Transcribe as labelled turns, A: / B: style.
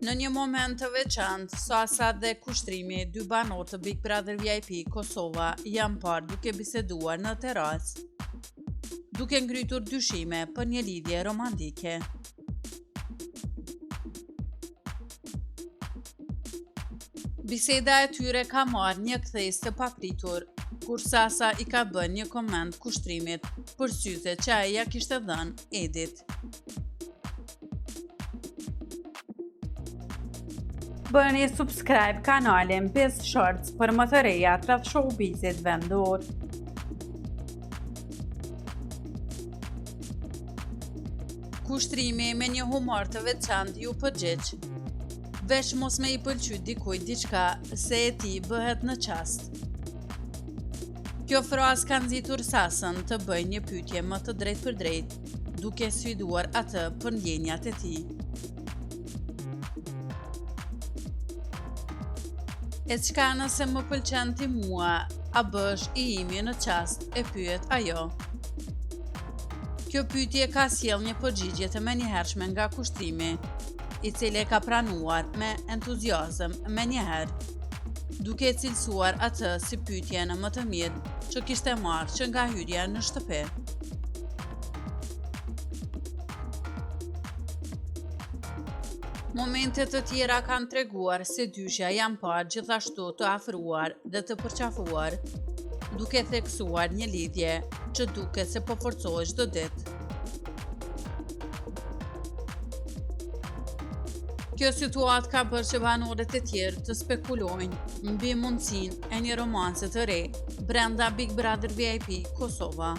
A: Në një moment të veçantë, Sasa dhe Kushtrimi, dy banorë të Big Brother VIP Kosova, janë parë duke biseduar në terasë, duke ngritur dyshime për një lidhje romantike. Biseda e tyre ka marrë një kthes të papritur, kur Sasa i ka bën një koment Kushtrimit për syze që ai ja kishte dhënë Edit. Bëni subscribe kanalin 5 Shorts për më të reja rreth showbizit vendor. Kushtrimi me një humor të veçantë ju përgjigj. Veç mos me i pëlqy dikujt diçka se e ti bëhet në qast. Kjo frazë ka nxitur Sasën të bëjë një pyetje më të drejtë për drejtë, duke sfiduar atë për ndjenjat e tij. E çka nëse më pëlqen ti mua, a bësh i imi në qast, e pyet ajo. Kjo pyetje ka sjell një përgjigje të menjëhershme nga Kushtrimi, i cili e ka pranuar me entuziazëm menjëherë, duke e cilësuar atë si pyetjen më të mirë që kishte marrë që nga hyrja në shtëpi. Momentet të tjera kanë treguar se dyshja janë parë gjithashtu të afruar dhe të përqafuar, duke theksuar një lidhje që duket se po forcohet çdo ditë. Kjo situatë ka bërë që banorët e tjerë të spekulojnë mbi mundësinë e një romanse të re brenda Big Brother VIP Kosova.